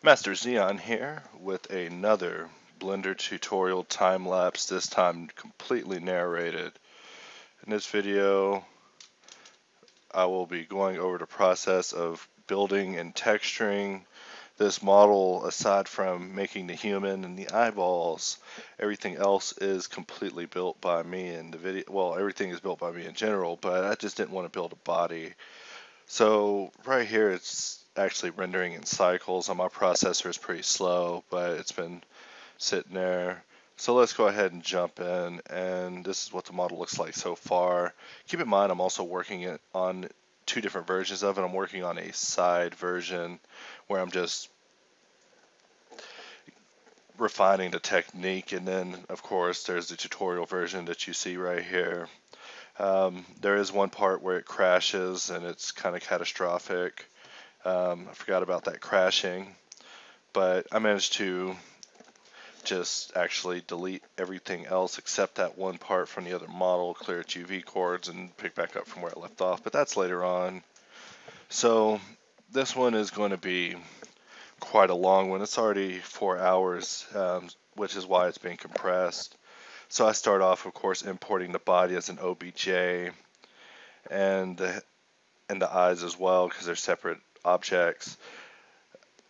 Master Xeon here with another Blender tutorial time-lapse, this time completely narrated. In this video, I will be going over the process of building and texturing this model. Aside from making the human and the eyeballs, everything else is completely built by me in the video. Well, everything is built by me in general, but I just didn't want to build a body. So right here it's actually rendering in cycles. On my processor is pretty slow, but it's been sitting there. So let's go ahead and jump in, and this is what the model looks like so far. Keep in mind I'm also working on two different versions of it. I'm working on a side version where I'm just refining the technique, and then of course there's the tutorial version that you see right here. There is one part where it crashes and it's kind of catastrophic. I forgot about that crashing, but I managed to just actually delete everything else except that one part from the other model, clear its UV cords, and pick back up from where I left off, but that's later on. So this one is going to be quite a long one. It's already 4 hours, which is why it's being compressed. So I start off, of course, importing the body as an OBJ, and the eyes as well, because they're separate objects.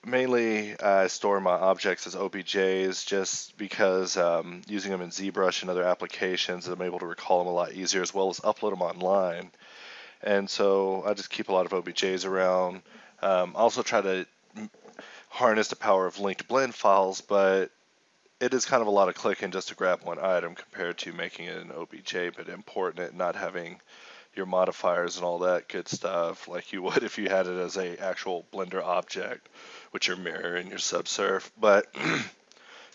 Mainly, I store my objects as OBJs just because using them in ZBrush and other applications, I'm able to recall them a lot easier, as well as upload them online. And so I just keep a lot of OBJs around. I also try to harness the power of linked blend files, but it is kind of a lot of clicking just to grab one item compared to making it an OBJ, but importing it and not having your modifiers and all that good stuff like you would if you had it as a actual Blender object with your mirror and your subsurf. But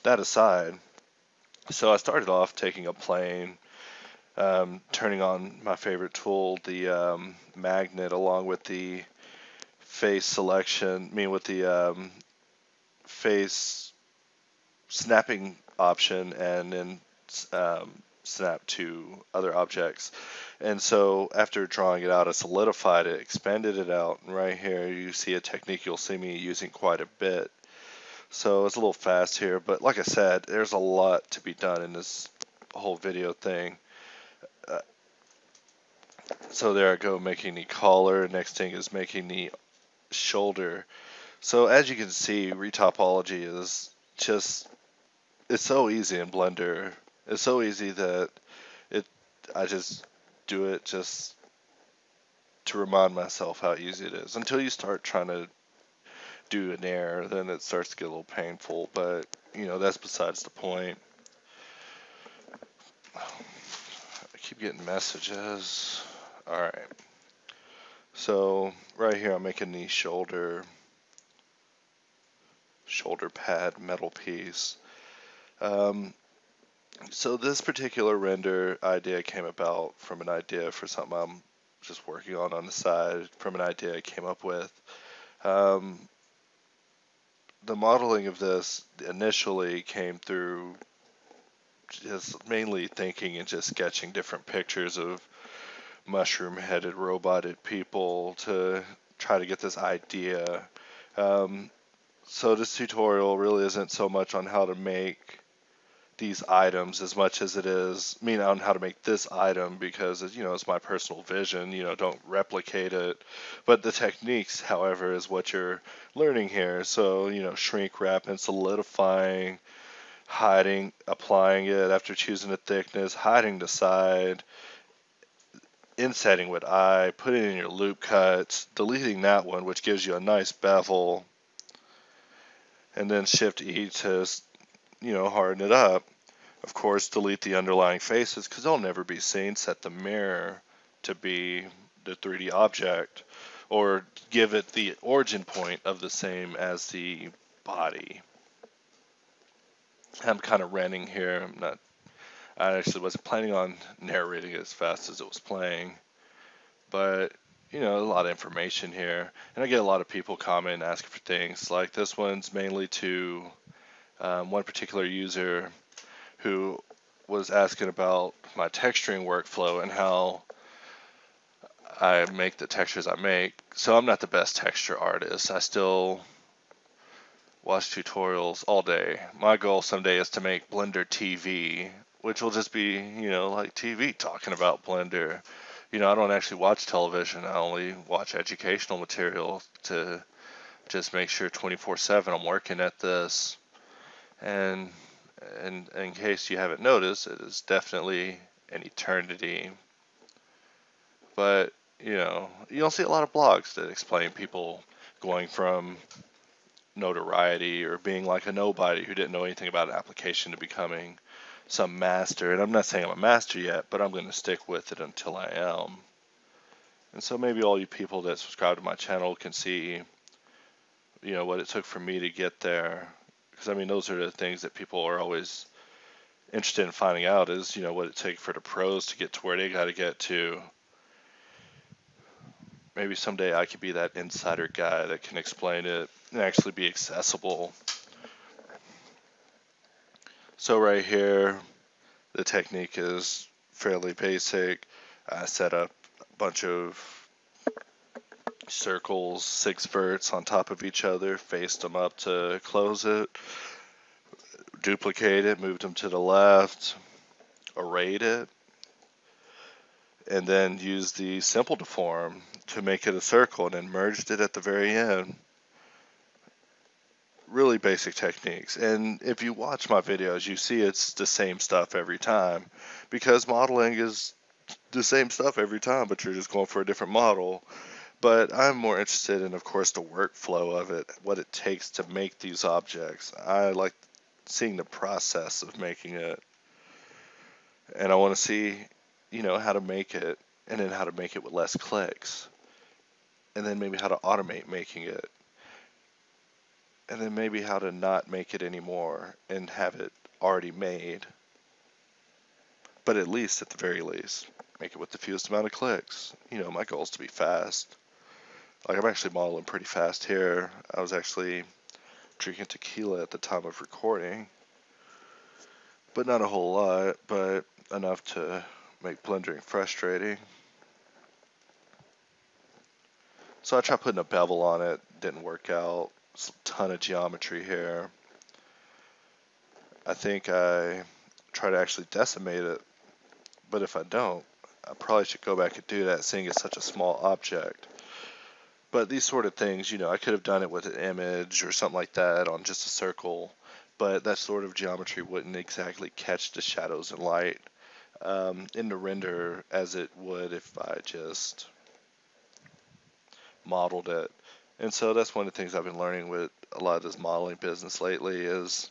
that aside, so I started off taking a plane, turning on my favorite tool, the magnet, along with the face selection, with the face snapping option, and then snap to other objects. And so after drawing it out, I solidified it, expanded it out, and right here you see a technique you'll see me using quite a bit. So it's a little fast here, but like I said, there's a lot to be done in this whole video thing. So there I go, making the collar. Next thing is making the shoulder. So as you can see, retopology is just, it's so easy in Blender. It's so easy that I just do it just to remind myself how easy it is. Until you start trying to do an error, then it starts to get a little painful, but that's besides the point. I keep getting messages. Alright. So right here I'm making the shoulder pad metal piece. So this particular render idea came about from an idea for something I'm just working on the side, from an idea I came up with. The modeling of this initially came through just mainly thinking and just sketching different pictures of mushroom-headed roboted people to try to get this idea. So this tutorial really isn't so much on how to make these items as much as it is on how to make this item, because it's my personal vision. Don't replicate it, but the techniques, however, is what you're learning here. So shrink wrap and solidifying, hiding, applying it after choosing the thickness, hiding the side, insetting with eye, putting in your loop cuts, deleting that one, which gives you a nice bevel, and then Shift E to harden it up. Of course, delete the underlying faces because they'll never be seen. Set the mirror to be the 3D object, or give it the origin point of the same as the body. I'm kind of ranting here. I actually wasn't planning on narrating it as fast as it was playing, but a lot of information here, and I get a lot of people commenting, asking for things. Like this one's mainly to one particular user who was asking about my texturing workflow and how I make the textures I make. So I'm not the best texture artist. I still watch tutorials all day. My goal someday is to make Blender TV, which will just be, like TV talking about Blender. I don't actually watch television. I only watch educational material to just make sure 24/7 I'm working at this. And in case you haven't noticed, it is definitely an eternity. But, you don't see a lot of blogs that explain people going from notoriety or being like a nobody who didn't know anything about an application to becoming some master. And I'm not saying I'm a master yet, but I'm going to stick with it until I am. And so maybe all you people that subscribe to my channel can see, what it took for me to get there. Because, those are the things that people are always interested in finding out is, what it takes for the pros to get to where they got to get to. Maybe someday I could be that insider guy that can explain it and actually be accessible. So right here, the technique is fairly basic. I set up a bunch of circles, 6 verts on top of each other, faced them up to close it, duplicate it, moved them to the left, arrayed it, and then used the simple deform to make it a circle and then merged it at the very end. Really basic techniques. And if you watch my videos, you see it's the same stuff every time because modeling is the same stuff every time, but you're just going for a different model. But I'm more interested in, of course, the workflow of it, what it takes to make these objects. I like seeing the process of making it. And I want to see, how to make it, and then how to make it with less clicks. And then maybe how to automate making it. And then maybe how to not make it anymore and have it already made. But at least, at the very least, make it with the fewest amount of clicks. My goal is to be fast. Like, I'm actually modeling pretty fast here. I was actually drinking tequila at the time of recording. But not a whole lot, but enough to make blendering frustrating. So I tried putting a bevel on it, didn't work out. It's a ton of geometry here. I think I try to actually decimate it, but if I don't, I probably should go back and do that, seeing it's such a small object. But these sort of things, I could have done it with an image or something like that on just a circle, but that sort of geometry wouldn't exactly catch the shadows and light in the render as it would if I just modeled it. And so that's one of the things I've been learning with a lot of this modeling business lately is,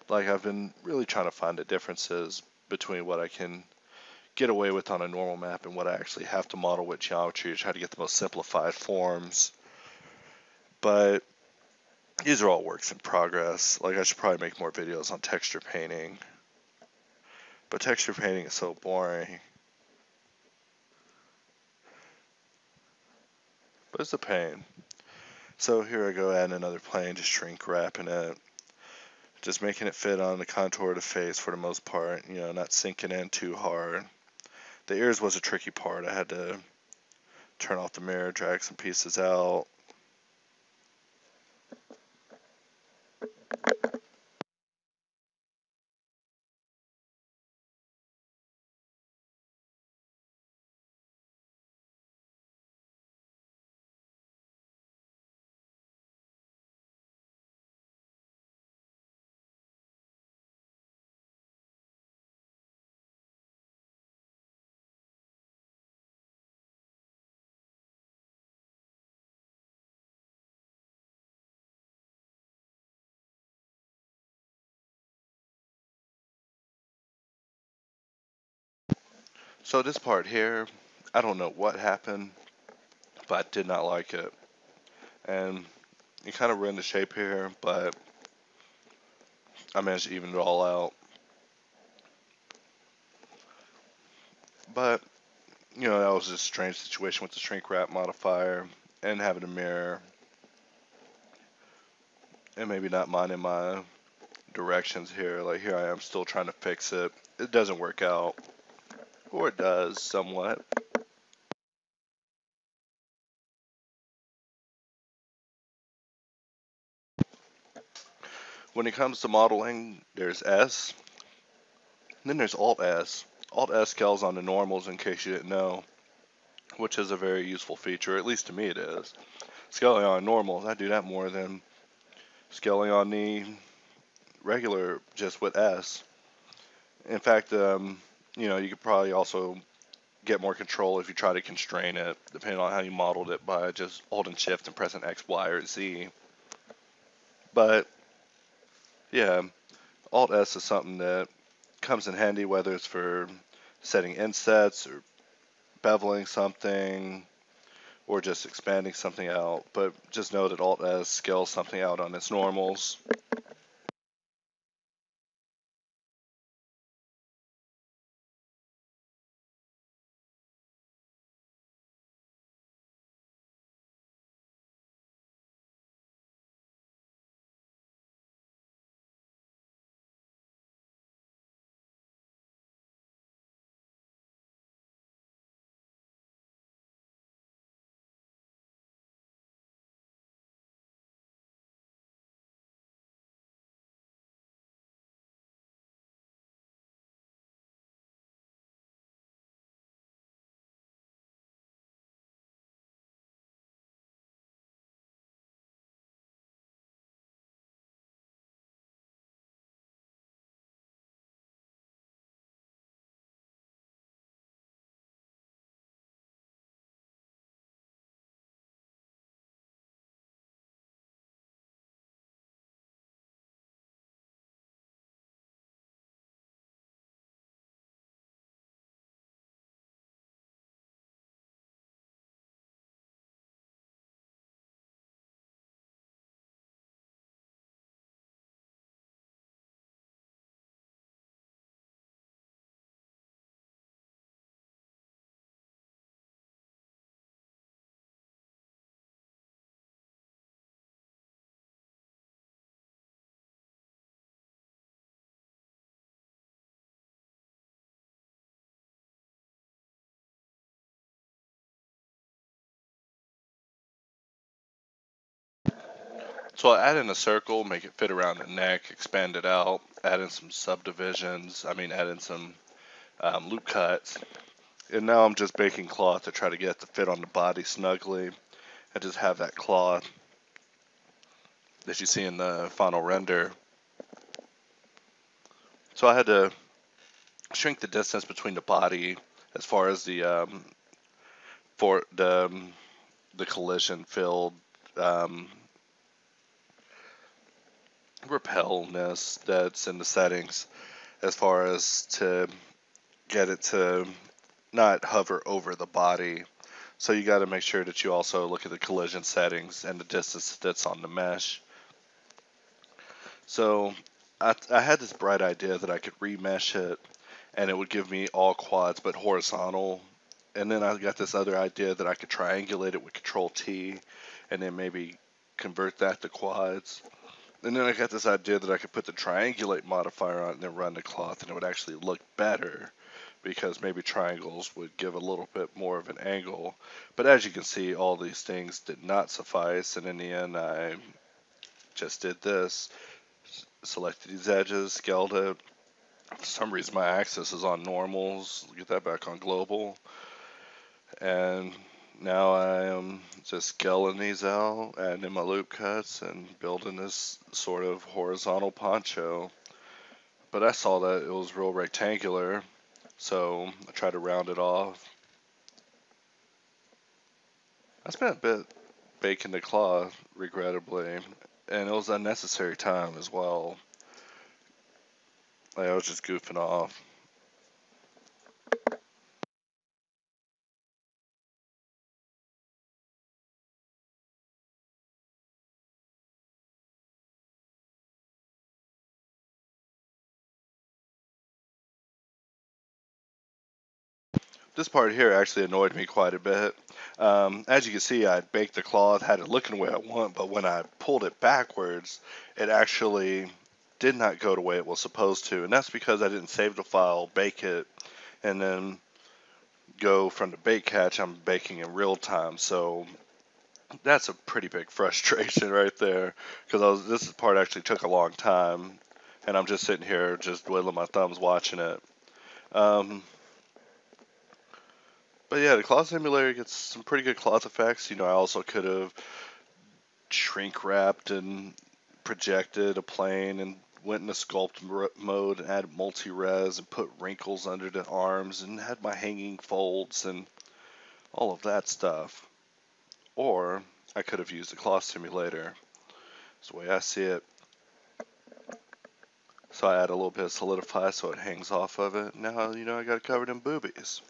like, I've been really trying to find the differences between what I can get away with on a normal map and what I actually have to model with geometry to try to get the most simplified forms. But these are all works in progress. Like, I should probably make more videos on texture painting. But texture painting is so boring. But it's a pain. So here I go adding another plane, just shrink wrapping it. Just making it fit on the contour of the face for the most part, not sinking in too hard. The ears was a tricky part. I had to turn off the mirror, drag some pieces out. So this part here, I don't know what happened, but I did not like it. And it kind of ruined the shape here, but I managed to even it all out. But, that was just a strange situation with the shrink wrap modifier and having a mirror. And maybe not minding my directions here. Like, here I am still trying to fix it. It doesn't work out. Or it does, somewhat. When it comes to modeling, there's S, and then there's Alt S. Alt S scales on the normals in case you didn't know, which is a very useful feature, at least to me it is. Scaling on normals, I do that more than scaling on the regular just with S. In fact, you could probably also get more control if you try to constrain it, depending on how you modeled it by just holding shift and pressing X, Y, or Z. But yeah, Alt S is something that comes in handy whether it's for setting insets or beveling something or just expanding something out. But just know that Alt S scales something out on its normals. So I'll add in a circle, make it fit around the neck, expand it out, add in some subdivisions, add in some loop cuts. And now I'm just baking cloth to try to get it to fit on the body snugly. I just have that cloth that you see in the final render. So I had to shrink the distance between the body as far as for the collision filled repelness that's in the settings, as far as to get it to not hover over the body. So you got to make sure that you also look at the collision settings and the distance that's on the mesh. So I had this bright idea that I could remesh it and it would give me all quads but horizontal. And then I got this other idea that I could triangulate it with Control T and then maybe convert that to quads. And then I got this idea that I could put the triangulate modifier on it and then run the cloth and it would actually look better because maybe triangles would give a little bit more of an angle. But as you can see, all these things did not suffice, and in the end I just did this. Selected these edges, scaled it. For some reason my axis is on normals. Get that back on global. And now I am just scaling these out, adding in my loop cuts, and building this sort of horizontal poncho. But I saw that it was real rectangular, so I tried to round it off. I spent a bit baking the cloth, regrettably, and it was unnecessary time as well. I was just goofing off. This part here actually annoyed me quite a bit. As you can see, I baked the cloth, had it looking the way I want, but when I pulled it backwards, it actually did not go the way it was supposed to. And that's because I didn't save the file, bake it, and then go from the bake catch. I'm baking in real time. So That's a pretty big frustration right there, because this part actually took a long time, and I'm just sitting here just twiddling my thumbs watching it. Um, but yeah, the cloth simulator gets some pretty good cloth effects. I also could have shrink wrapped and projected a plane and went into sculpt mode and added multi-res and put wrinkles under the arms and had my hanging folds and all of that stuff. Or I could have used the cloth simulator. That's the way I see it. So I add a little bit of solidify so it hangs off of it. Now, I got it covered in boobies.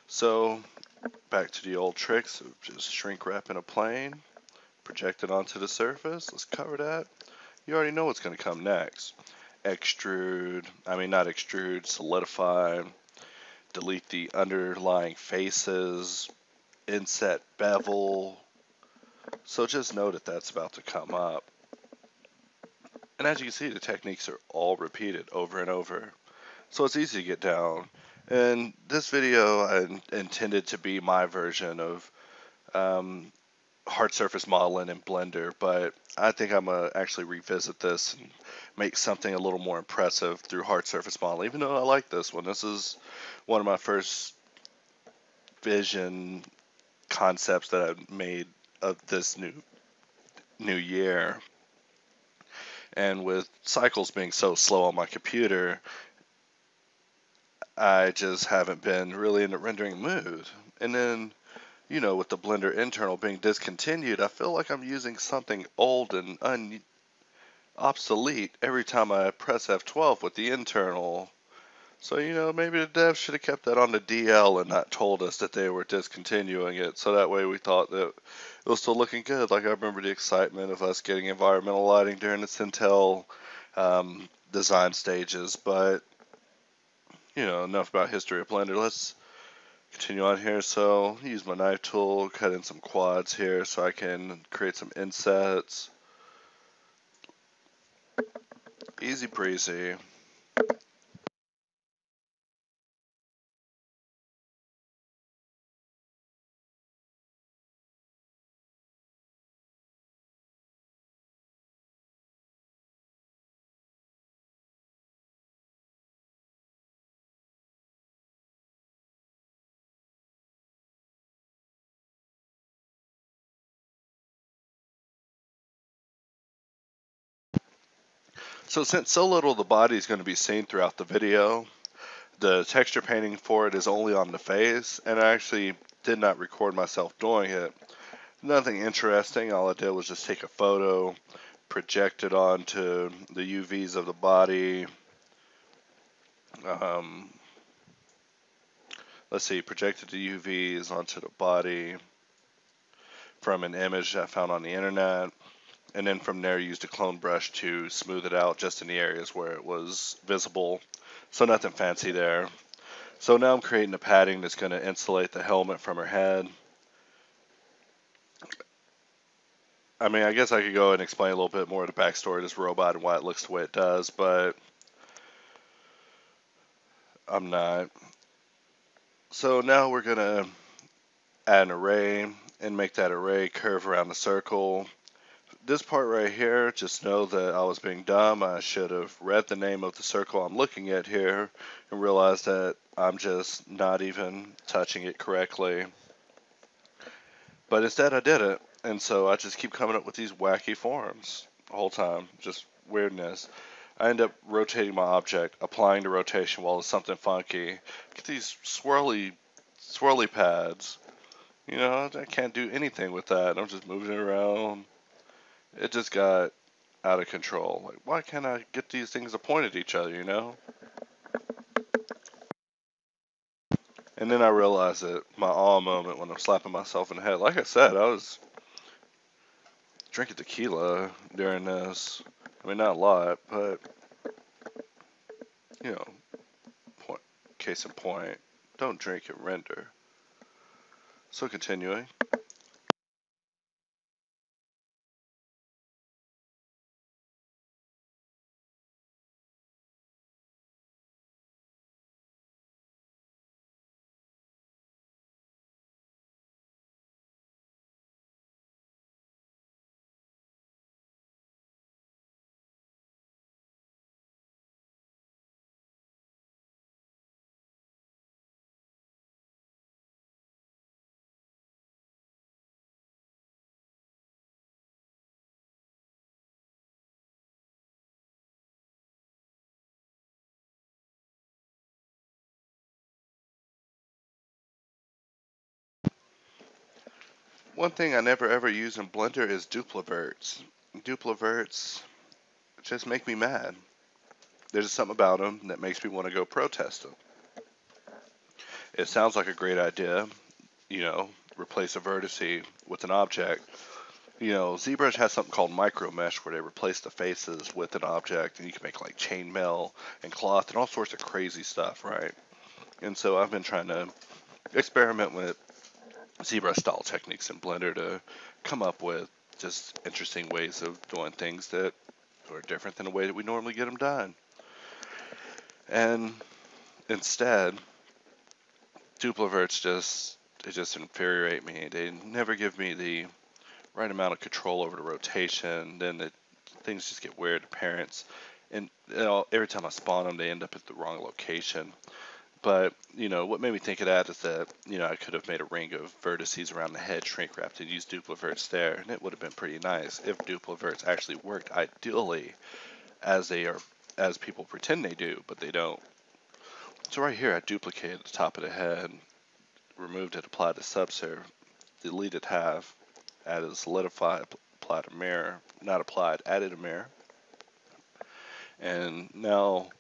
So back to the old tricks of just shrink wrapping a plane, project it onto the surface. Let's cover that. You already know what's going to come next. Extrude, not extrude, solidify, delete the underlying faces, inset bevel. So just know that that's about to come up. And as you can see, the techniques are all repeated over and over. So it's easy to get down. And this video I intended to be my version of hard surface modeling in Blender, but I think I'm going to actually revisit this and make something a little more impressive through hard surface modeling, even though I like this one. This is one of my first vision concepts that I made of this new year. And with cycles being so slow on my computer, I just haven't been really in the rendering mood. And then, with the Blender internal being discontinued, I feel like I'm using something old and obsolete every time I press F12 with the internal. So, maybe the devs should have kept that on the DL and not told us that they were discontinuing it. So that way we thought that it was still looking good. Like I remember the excitement of us getting environmental lighting during the Sintel design stages. But, enough about history of Blender. Let's continue on here. So use my knife tool, cut in some quads here so I can create some insets. Easy breezy. So since so little of the body is going to be seen throughout the video, the texture painting for it is only on the face, and I actually did not record myself doing it. Nothing interesting. All I did was just take a photo, project it onto the UVs of the body. Um, let's see, projected the UVs onto the body from an image I found on the internet. And then from there used a clone brush to smooth it out just in the areas where it was visible. So nothing fancy there. So now I'm creating a padding that's going to insulate the helmet from her head. I guess I could go and explain a little bit more of the backstory of this robot and why it looks the way it does, but I'm not. So now we're going to add an array and make that array curve around the circle. This part right here, just know that I was being dumb. I should have read the name of the circle I'm looking at here and realized that I'm just not even touching it correctly. But instead I did it, and so I just keep coming up with these wacky forms the whole time, just weirdness. I end up rotating my object, applying the rotation while it's something funky. Get these swirly pads. I can't do anything with that. I'm just moving it around. It just got out of control. Like, why can't I get these things to point at each other? And then I realized that my awe moment when I'm slapping myself in the head. Like I said, I was drinking tequila during this. Not a lot, but, you know, point, case in point, don't drink and render. So continuing. One thing I never ever use in Blender is dupliverts. Dupliverts just make me mad. There's just something about them that makes me want to go protest them. It sounds like a great idea, replace a vertice with an object. ZBrush has something called micro mesh where they replace the faces with an object, and you can make like chainmail and cloth and all sorts of crazy stuff, right? And so I've been trying to experiment with ZBrush style techniques in Blender to come up with just interesting ways of doing things that are different than the way that we normally get them done. And instead, dupliverts just infuriate me. They never give me the right amount of control over the rotation. Then things just get weird appearance. And every time I spawn them, they end up at the wrong location. But, what made me think of that is that, I could have made a ring of vertices around the head shrink wrapped and used dupliverts there, and it would have been pretty nice if dupliverts actually worked ideally as people pretend they do, but they don't. So right here, I duplicated the top of the head, removed it, applied the subsurf, deleted half, added a solidify, applied a mirror, not applied, added a mirror. And now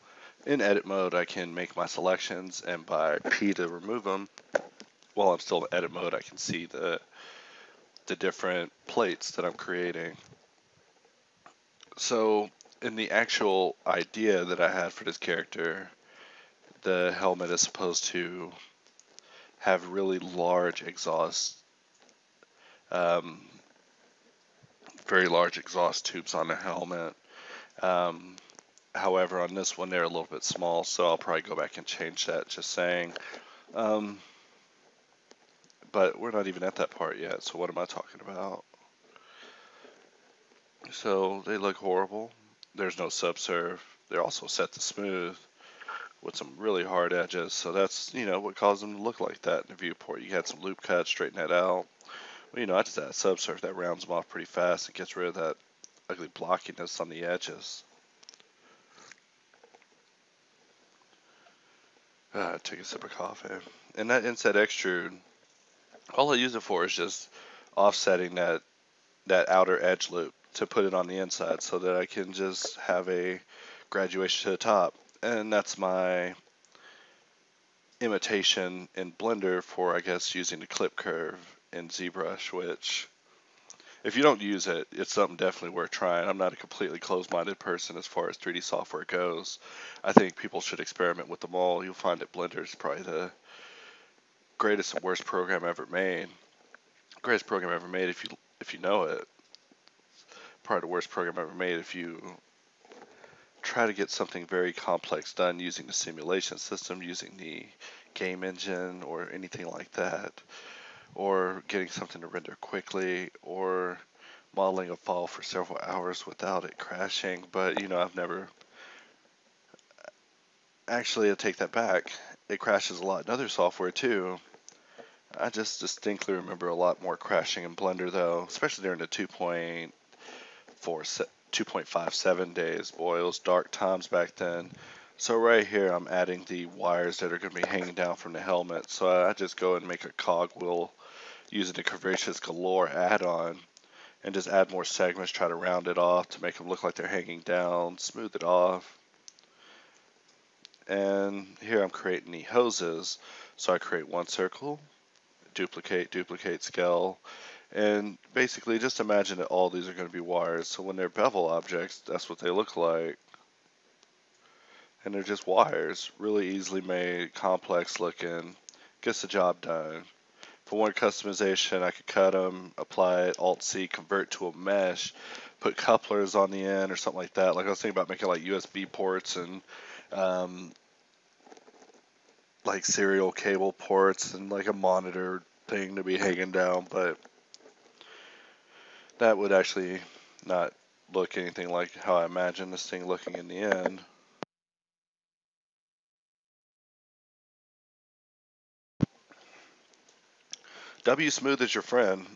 in edit mode, I can make my selections, and by P to remove them, while I'm still in edit mode, I can see the different plates that I'm creating. So in the actual idea that I had for this character, the helmet is supposed to have really large exhaust, very large exhaust tubes on the helmet. However, on this one, they're a little bit small, so I'll probably go back and change that, just saying. But we're not even at that part yet, so what am I talking about? So they look horrible. There's no subsurf. They're also set to smooth with some really hard edges, so that's, what caused them to look like that in the viewport. You had some loop cuts, straighten that out. Well, I just add subsurf that rounds them off pretty fast and gets rid of that ugly blockiness on the edges. Take a sip of coffee. And that inset extrude, all I use it for is just offsetting that outer edge loop to put it on the inside so that I can just have a graduation to the top. And that's my imitation in Blender for, I guess, using the clip curve in ZBrush, which, if you don't use it, it's something definitely worth trying. I'm not a completely closed-minded person as far as 3D software goes. I think people should experiment with them all. You'll find that Blender is probably the greatest and worst program ever made. Greatest program ever made if you know it. Probably the worst program ever made if you try to get something very complex done using the simulation system, using the game engine or anything like that, or getting something to render quickly, or modeling a fall for several hours without it crashing. But I've never actually, I take that back. It crashes a lot in other software too. I just distinctly remember a lot more crashing in Blender though, especially during the 2.57 days. Boy, it was dark times back then. So right here, I'm adding the wires that are going to be hanging down from the helmet. So I just go and make a cogwheel using the Curvaceous Galore add-on, and just add more segments, try to round it off to make them look like they're hanging down, smooth it off. And here I'm creating the hoses. So I create one circle, duplicate, scale, and basically just imagine that all these are going to be wires. So when they're bevel objects, that's what they look like. And they're just wires, really easily made, complex looking, gets the job done. For one customization, I could cut them, apply it, Alt-C, convert to a mesh, put couplers on the end or something like that. Like I was thinking about making like USB ports and like serial cable ports and like a monitor thing to be hanging down, but that would actually not look anything like how I imagine this thing looking in the end. W smooth is your friend.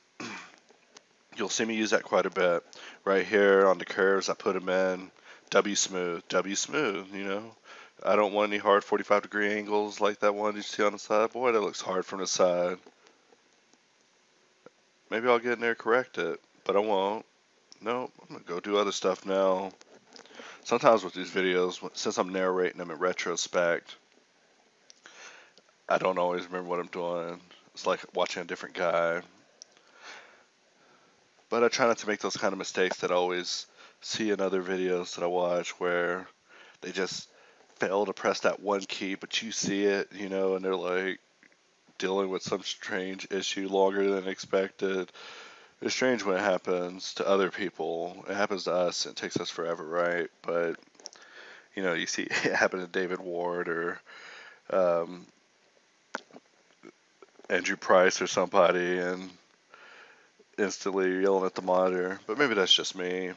You'll see me use that quite a bit. Right here on the curves, I put them in. W smooth, I don't want any hard 45-degree angles like that one you see on the side. Boy, that looks hard from the side. maybe I'll get in there, correct it, but I won't. Nope, I'm gonna go do other stuff now. Sometimes with these videos, since I'm narrating them in retrospect, I don't always remember what I'm doing. It's like watching a different guy. But I try not to make those kind of mistakes that I always see in other videos that I watch where they just fail to press that one key, but you see it, and they're like dealing with some strange issue longer than expected. It's strange when it happens to other people. It happens to us, and it takes us forever, right? But, you see it happen to David Ward or um, Andrew Price or somebody, and instantly yelling at the monitor. But maybe that's just me.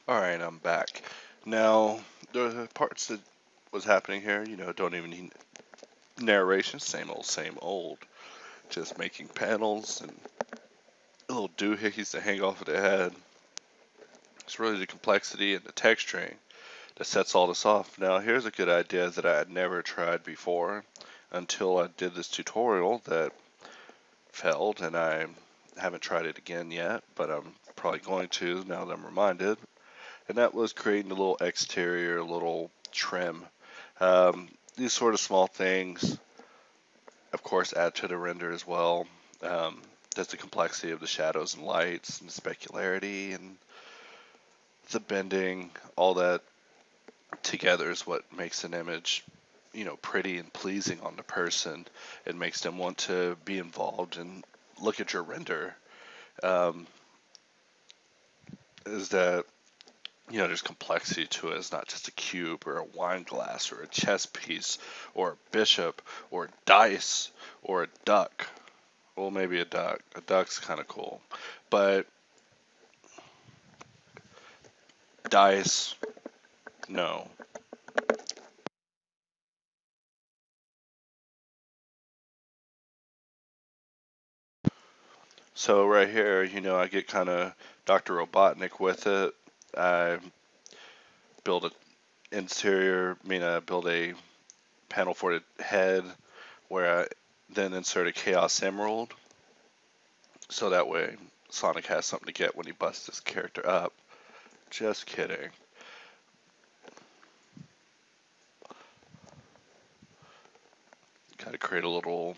Alright, I'm back. Now, the parts that was happening here, don't even need narration, same old. Just making panels and little doohickeys to hang off of the head. It's really the complexity and the texturing that sets all this off. Now, here's a good idea that I had never tried before until I did this tutorial that failed, and I haven't tried it again yet, but I'm probably going to now that I'm reminded. And that was creating a little exterior, little trim. These sort of small things, of course, add to the render as well. That's the complexity of the shadows and lights and the specularity and the bending, all that together is what makes an image, pretty and pleasing on the person. It makes them want to be involved and look at your render. Um, is that there's complexity to it. It's not just a cube or a wine glass or a chess piece or a bishop or dice or a duck. Well, maybe a duck. A duck's kind of cool. But dice, no. So right here, I get kind of Dr. Robotnik with it. I build an build a panel for the head where I then insert a Chaos Emerald. So that way Sonic has something to get when he busts his character up. Just kidding. Got to create a little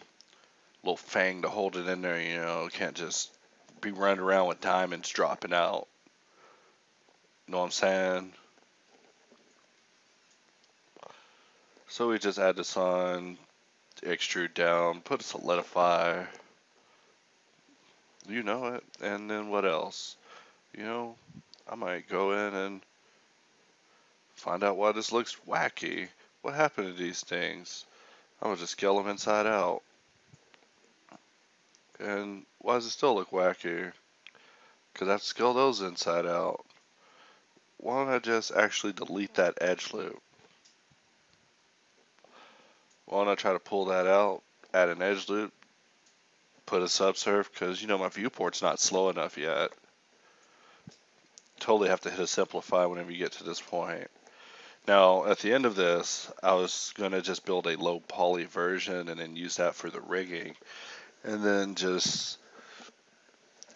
fang to hold it in there. It can't just be running around with diamonds dropping out. You know what I'm saying? So we just add this on, extrude down, put a solidify. You know it. And then what else? I might go in and find out why this looks wacky. What happened to these things? I'm gonna just scale them inside out. And why does it still look wacky? Because I have to scale those inside out. Why don't I just actually delete that edge loop? Why don't I try to pull that out, add an edge loop, put a subsurf, because my viewport's not slow enough yet. Totally have to hit a simplify whenever you get to this point. Now, at the end of this, I was going to just build a low poly version and then use that for the rigging. And then just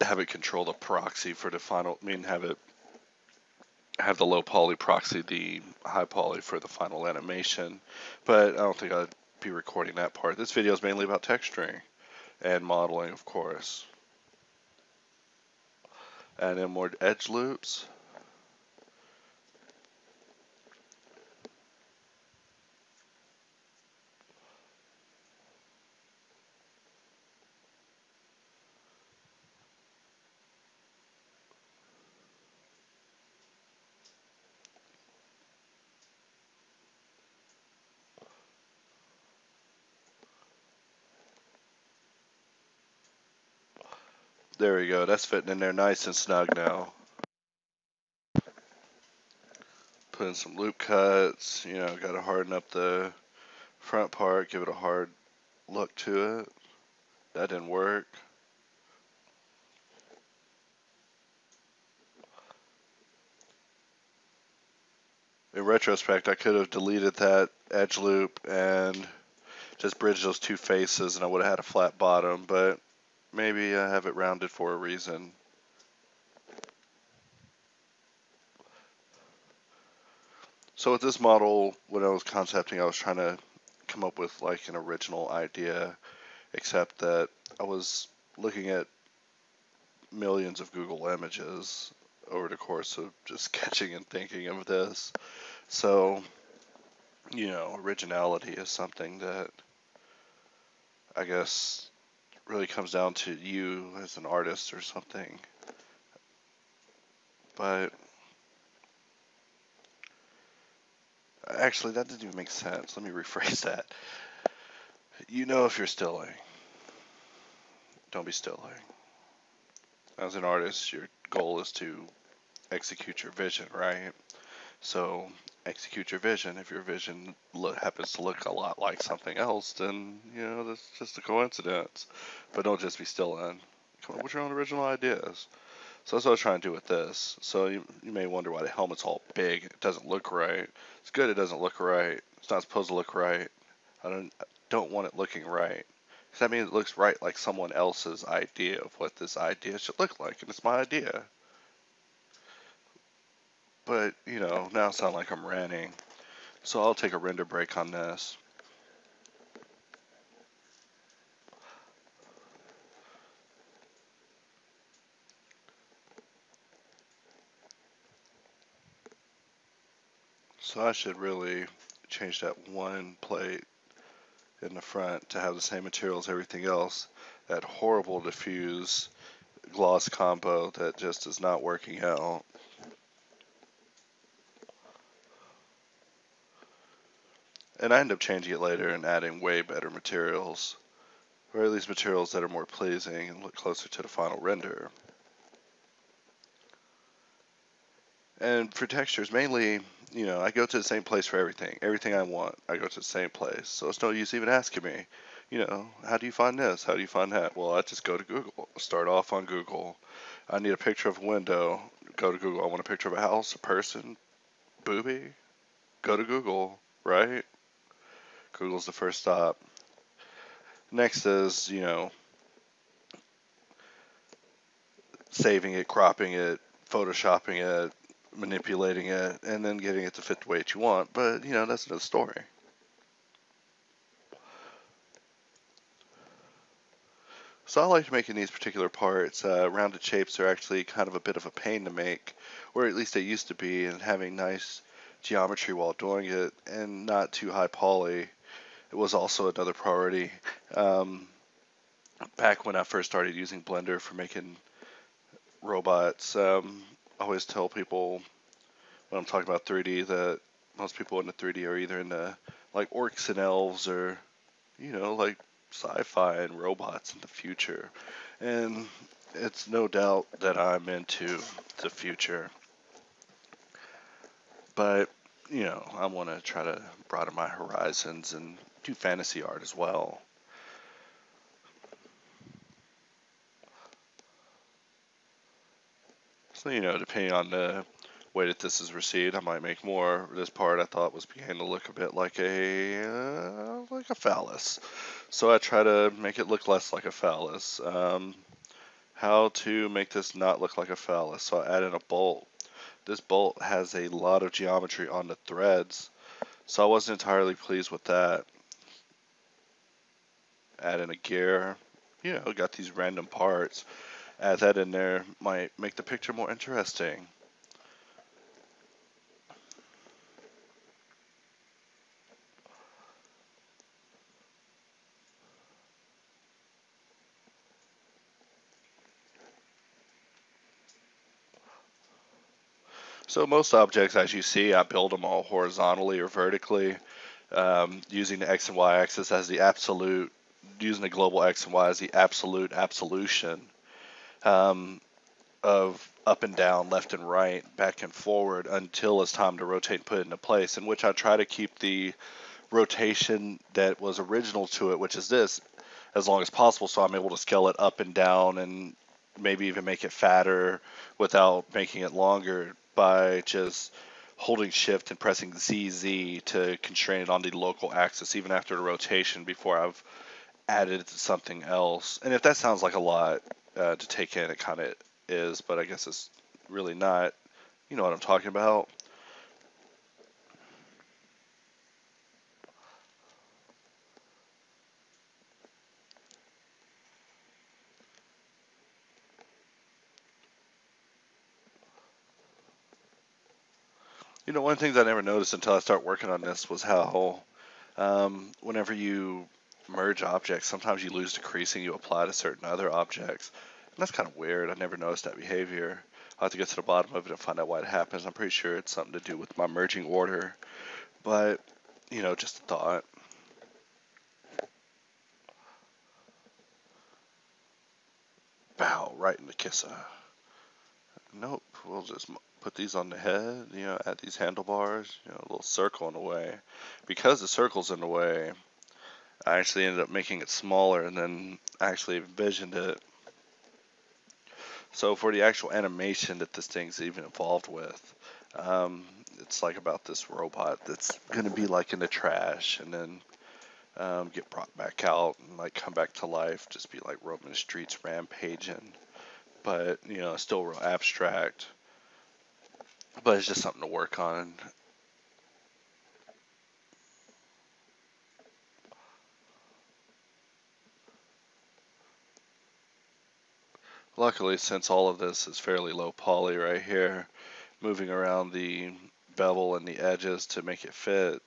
have it control the proxy for the final, have the low poly proxy the high poly for the final animation. But I don't think I'd be recording that part. This video is mainly about texturing and modeling, of course. Add in more edge loops. There we go. That's fitting in there nice and snug now. Put in some loop cuts. Got to harden up the front part, give it a hard look to it. That didn't work. In retrospect, I could have deleted that edge loop and just bridged those two faces and I would have had a flat bottom, but maybe I have it rounded for a reason. So with this model, when I was concepting, I was trying to come up with like an original idea, except that I was looking at millions of Google images over the course of just sketching and thinking of this. So, originality is something that I guess really comes down to you as an artist or something. But actually, that didn't even make sense. Let me rephrase that. If you're stilling, don't be stilling. As an artist, your goal is to execute your vision, right? So execute your vision. If your vision happens to look a lot like something else, then that's just a coincidence. But don't just be stilling. Come up with your own original ideas. So that's what I was trying to do with this. So you may wonder why the helmet's all big. It doesn't look right. It's good it doesn't look right. It's not supposed to look right. I don't want it looking right. Because that means it looks right like someone else's idea of what this idea should look like. And it's my idea. But, now I sound like I'm ranting. So I'll take a render break on this. So I should really change that one plate in the front to have the same material as everything else. That horrible diffuse gloss combo that just is not working out. And I end up changing it later and adding way better materials, or at least materials that are more pleasing and look closer to the final render. And for textures, mainly, I go to the same place for everything. Everything I want, I go to the same place. So it's no use even asking me, how do you find this? How do you find that? Well, I just go to Google. Start off on Google. I need a picture of a window. Go to Google. I want a picture of a house, a person, booby. Go to Google, right? Google's the first stop. Next is, saving it, cropping it, photoshopping it, manipulating it, and then getting it to fit the way that you want. But, that's another story. So I like making these particular parts. Rounded shapes are actually kind of a bit of a pain to make, or at least they used to be, and having nice geometry while doing it and not too high poly. It was also another priority. Um, Back when I first started using Blender for making robots, I always tell people when I'm talking about 3D that most people into 3D are either into like orcs and elves or, like sci-fi and robots in the future. And it's no doubt that I'm into the future. But, I want to try to broaden my horizons and do fantasy art as well. So, depending on the way that this is received, I might make more. This part I thought was beginning to look a bit like a phallus. So I try to make it look less like a phallus. How to make this not look like a phallus? So I add in a bolt. This bolt has a lot of geometry on the threads, so I wasn't entirely pleased with that. Add in a gear. Got these random parts. Add that in there might make the picture more interesting. So most objects, as you see, I build them all horizontally or vertically, using the X and Y axis as the absolute, using the global X and Y as the absolute absolution um, of up and down, left and right, back and forward until it's time to rotate and put it into place, in which I try to keep the rotation that was original to it, which is this, as long as possible, so I'm able to scale it up and down and maybe even make it fatter without making it longer by just holding shift and pressing ZZ to constrain it on the local axis even after the rotation before I've added it to something else. And if that sounds like a lot to take in, it kind of is, but I guess it's really not. You know what I'm talking about. One of the things I never noticed until I started working on this was how whenever you merge objects, sometimes you lose the creasing you apply to certain other objects. And that's kind of weird. I never noticed that behavior. I'll have to get to the bottom of it and find out why it happens. I'm pretty sure it's something to do with my merging order. But, just a thought. Bow, right in the kisser. Nope, we'll just put these on the head, add these handlebars, a little circle in the way. Because the circle's in the way, I actually ended up making it smaller and then actually envisioned it. So for the actual animation that this thing's even involved with, it's like about this robot that's gonna be like in the trash and then get brought back out and like come back to life, just be like roaming the streets, rampaging. But still real abstract. But it's just something to work on. Luckily, since all of this is fairly low poly right here, moving around the bevel and the edges to make it fit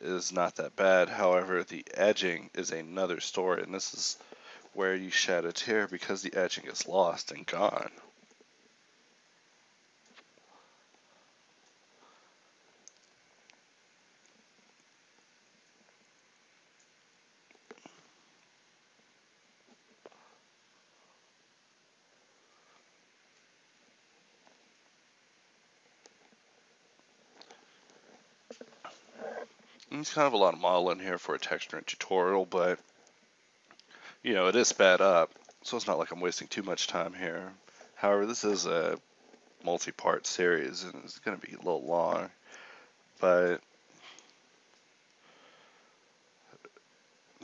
is not that bad. However, the edging is another story, and this is where you shed a tear because the edging is lost and gone. And it's kind of a lot of modeling here for a texturing tutorial, but it is sped up, so it's not like I'm wasting too much time here. However, this is a multi-part series and it's going to be a little long, but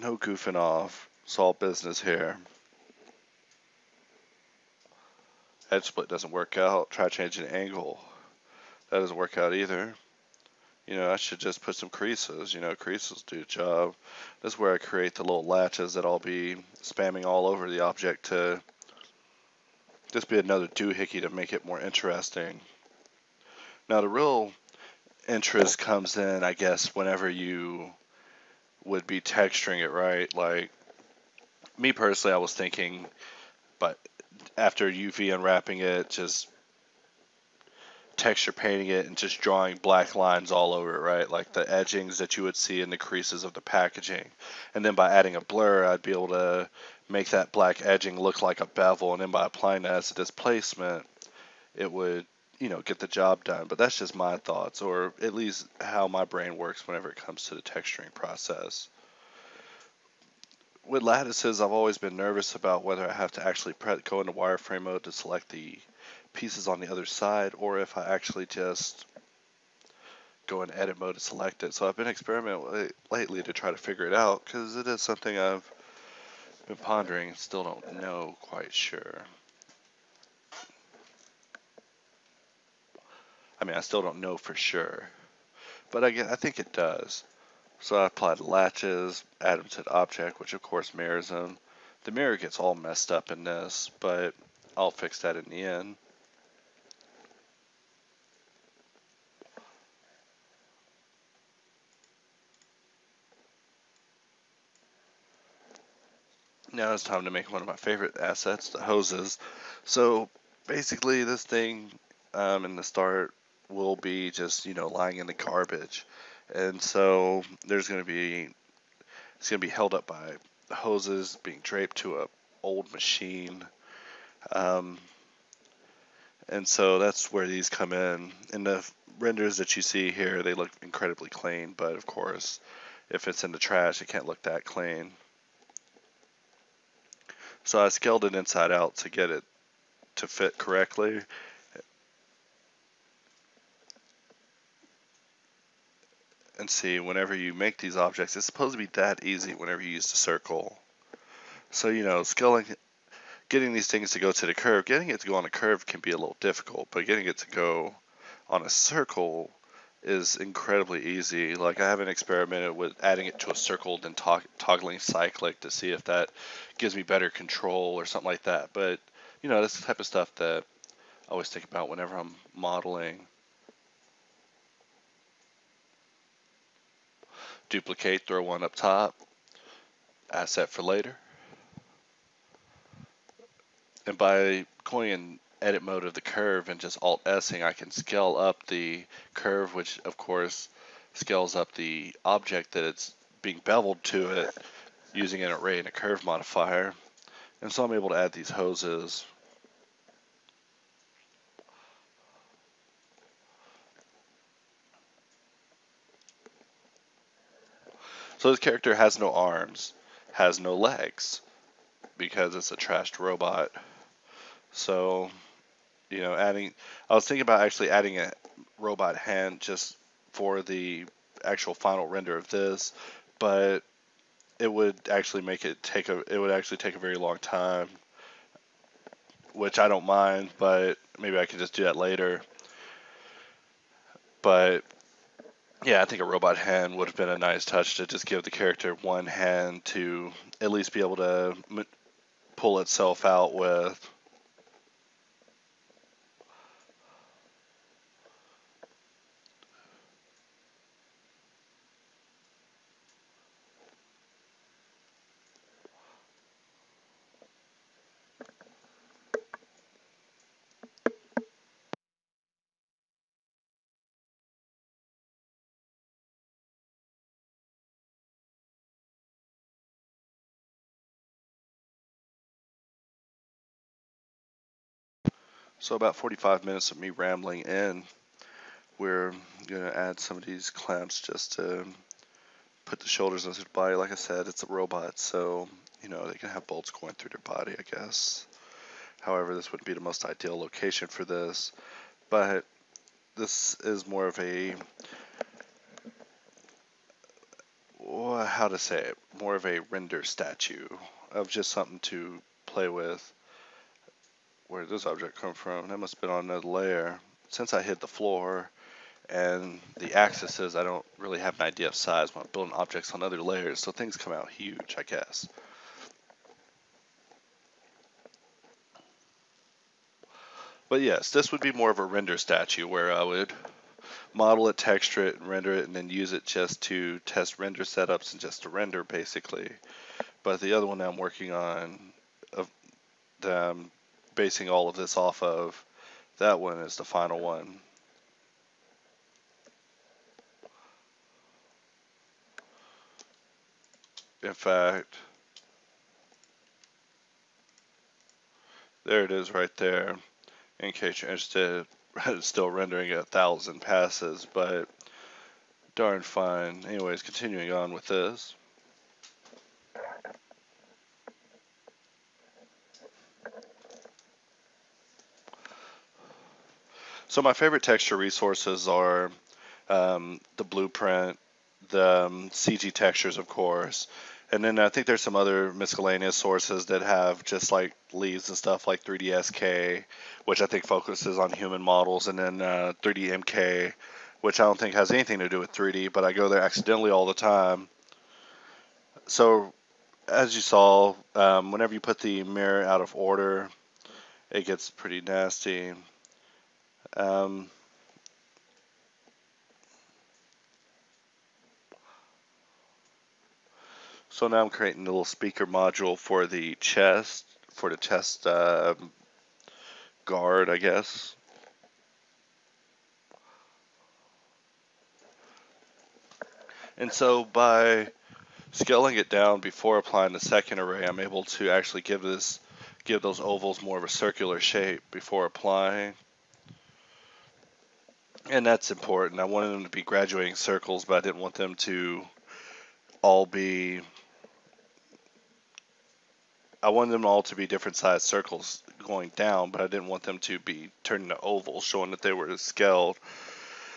no goofing off. It's all business here. Edge split doesn't work out. Try changing the angle. That doesn't work out either. I should just put some creases. Creases do the job. This is where I create the little latches that I'll be spamming all over the object to just be another doohickey to make it more interesting. Now the real interest comes in, I guess, whenever you would be texturing it, right? Like, me personally, I was thinking, but after UV unwrapping it, just texture painting it and just drawing black lines all over it, right? Like the edgings that you would see in the creases of the packaging. And then by adding a blur, I'd be able to make that black edging look like a bevel. And then by applying that as a displacement, it would, get the job done. But that's just my thoughts, or at least how my brain works whenever it comes to the texturing process. With lattices, I've always been nervous about whether I have to actually go into wireframe mode to select the pieces on the other side, or if I actually just go in edit mode to select it. So I've been experimenting lately to try to figure it out, because it is something I've been pondering and still don't know quite sure. I mean, I still don't know for sure, but I think it does. So I apply the latches, add them to the object, which of course mirrors them. The mirror gets all messed up in this, but I'll fix that in the end. Now it's time to make one of my favorite assets, the hoses. So basically this thing in the start will be just, lying in the garbage. And so it's going to be held up by hoses being draped to a old machine. Um, and so that's where these come in. In the renders that you see here, they look incredibly clean, but of course, if it's in the trash, it can't look that clean. So I scaled it inside out to get it to fit correctly. And see, whenever you make these objects, it's supposed to be that easy whenever you use the circle. So, scaling, getting these things to go to the curve, getting it to go on a curve can be a little difficult, but getting it to go on a circle is incredibly easy. Like, I haven't experimented with adding it to a circle, then toggling cyclic to see if that gives me better control or something like that. But, that's the type of stuff that I always think about whenever I'm modeling. Duplicate, throw one up top, asset for later. And by going in edit mode of the curve and just Alt-S'ing, I can scale up the curve, which of course scales up the object that it's being beveled to it using an array and a curve modifier. And so I'm able to add these hoses. So this character has no arms, has no legs, because it's a trashed robot. So, I was thinking about actually adding a robot hand just for the actual final render of this, but it would actually it would actually take a very long time, which I don't mind, but maybe I could just do that later. But yeah, I think a robot hand would have been a nice touch to just give the character one hand to at least be able to pull itself out with. So about 45 minutes of me rambling in, we're going to add some of these clamps just to put the shoulders into the body. Like I said, it's a robot, so, they can have bolts going through their body, I guess. However, this wouldn't be the most ideal location for this, but this is more of a, how to say it, more of a render statue of just something to play with. Where did this object come from? That must have been on another layer. Since I hit the floor And the axis is I don't really have an idea of size when I'm building objects on other layers, so things come out huge, I guess. But yes, this would be more of a render statue where I would model it, texture it, and render it, and then use it just to test render setups and just to render basically. But the other one that I'm working on, that I'm basing all of this off of, that one is the final one. In fact, there it is right there. In case you're interested, it's still rendering at 1,000 passes, but darn fine. Anyways, continuing on with this. So my favorite texture resources are the blueprint, the CG textures, of course, and then I think there's some other miscellaneous sources that have just like leaves and stuff like 3DSK, which I think focuses on human models, and then 3DMK, which I don't think has anything to do with 3D, but I go there accidentally all the time. So as you saw, whenever you put the mirror out of order, it gets pretty nasty. Um, So now I'm creating a little speaker module for the chest, guard, I guess. And so by scaling it down before applying the second array, I'm able to actually give those ovals more of a circular shape before applying. And that's important. I wanted them to be graduating circles, but I didn't want them to all be I wanted them all to be different sized circles going down, but I didn't want them to be turned into ovals, showing that they were scaled.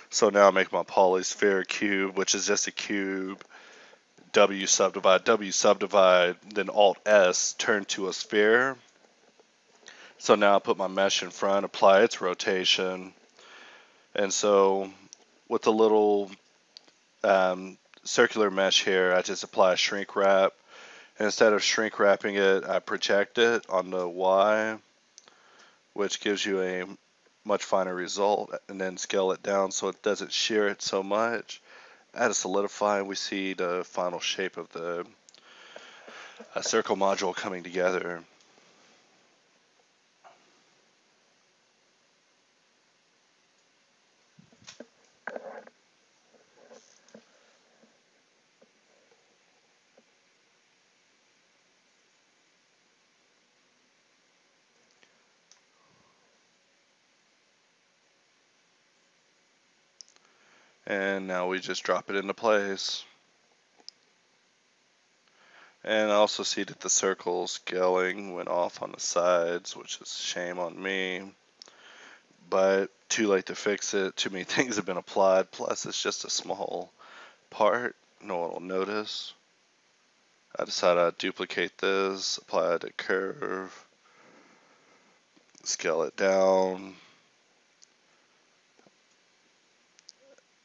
So now I make my polysphere cube, which is just a cube, W subdivide, then Alt S, turn to a sphere. So now I put my mesh in front, apply its rotation. And so with the little circular mesh here, I just apply a shrink wrap. And instead of shrink wrapping it, I project it on the Y, which gives you a much finer result, and then scale it down so it doesn't shear it so much. Add a solidify, and we see the final shape of the circle module coming together. And now we just drop it into place. And I also see that the circle scaling went off on the sides, which is a shame on me. But too late to fix it. Too many things have been applied. Plus, it's just a small part. No one will notice. I decided I'd duplicate this, apply it to curve, scale it down,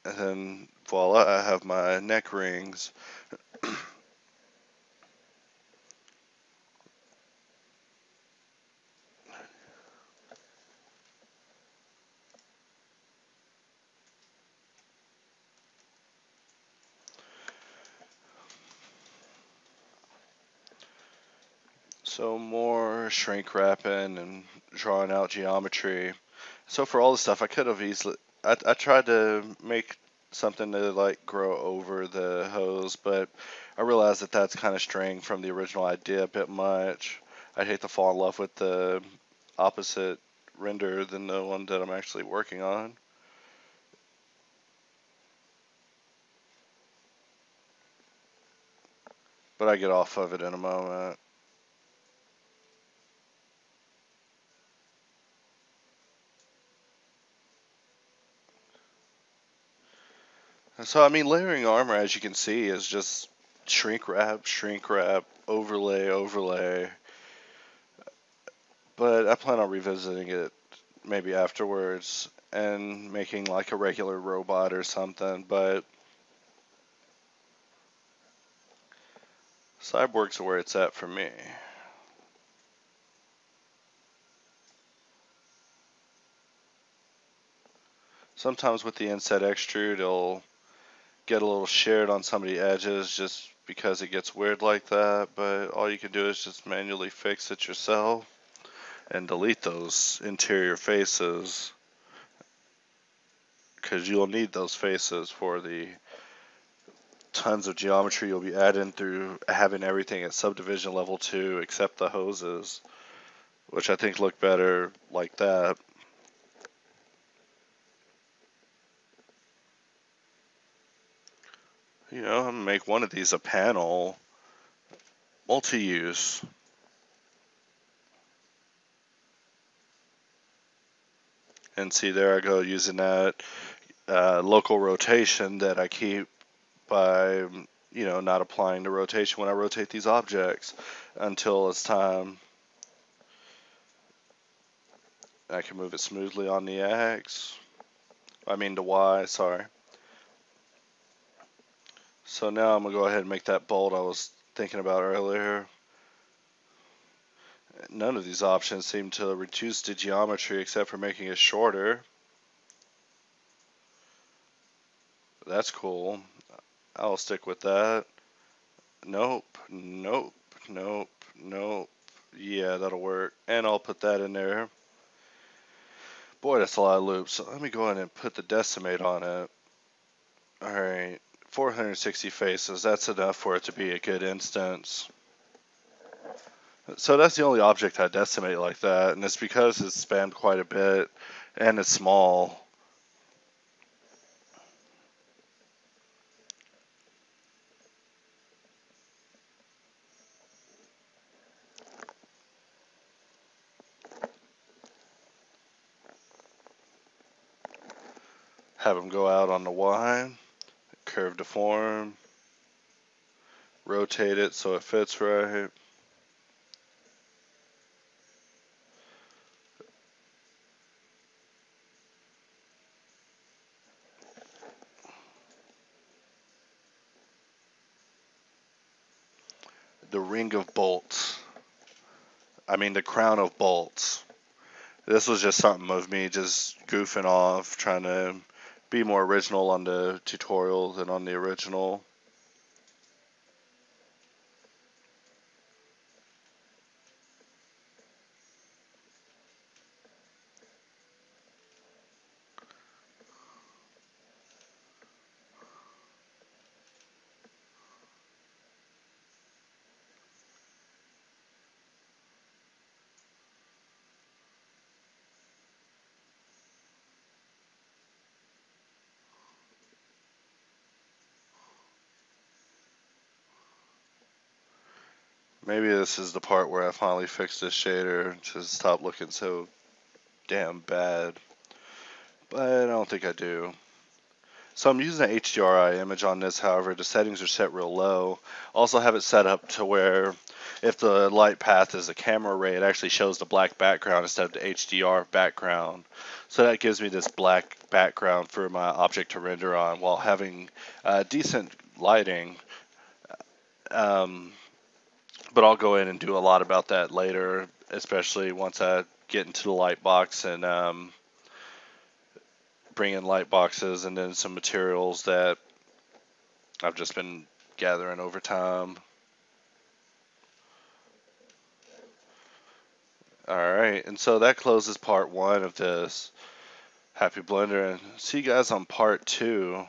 and then voila, I have my neck rings. So more shrink wrapping and drawing out geometry. So for all this stuff, I could have easily, I tried to make something to like grow over the hose, but I realized that that's kind of straying from the original idea a bit much. I'd hate to fall in love with the opposite render than the one that I'm actually working on. But I get off of it in a moment. So I mean, layering armor, as you can see, is just shrink wrap, overlay, overlay. But I plan on revisiting it maybe afterwards. and making like a regular robot or something, but Cyborg's where it's at for me. Sometimes with the inset extrude, it'll get a little shared on some of the edges just because it gets weird like that, but all you can do is just manually fix it yourself and delete those interior faces, because you'll need those faces for the tons of geometry you'll be adding through having everything at subdivision level 2 except the hoses, which I think look better like that. You know, I'm gonna make one of these a panel, multi-use. And see, there I go using that local rotation that I keep by, you know, not applying the rotation when I rotate these objects until it's time. I can move it smoothly on the X. I mean the Y, sorry. So now I'm going to go ahead and make that bolt I was thinking about earlier. None of these options seem to reduce the geometry except for making it shorter. That's cool. I'll stick with that. Nope, nope, nope, nope. Yeah, that'll work. And I'll put that in there. Boy, that's a lot of loops. So let me go ahead and put the decimate on it. Alright, 460 faces. That's enough for it to be a good instance. So that's the only object I decimate like that, and it's because it's spanned quite a bit and it's small. Have them go out on the Y, curve deform, rotate it so it fits right. The ring of bolts. I mean the crown of bolts. This was just something of me just goofing off, trying to be more original on the tutorial than on the original. Maybe this is the part where I finally fix this shader to stop looking so damn bad. But I don't think I do. So I'm using an HDRI image on this, however, the settings are set real low. Also have it set up to where if the light path is a camera ray, it actually shows the black background instead of the HDR background. So that gives me this black background for my object to render on while having decent lighting. But I'll go in and do a lot about that later, especially once I get into the light box and bring in light boxes and then some materials that I've just been gathering over time. Alright, and so that closes part 1 of this Happy Blender, and see you guys on part 2.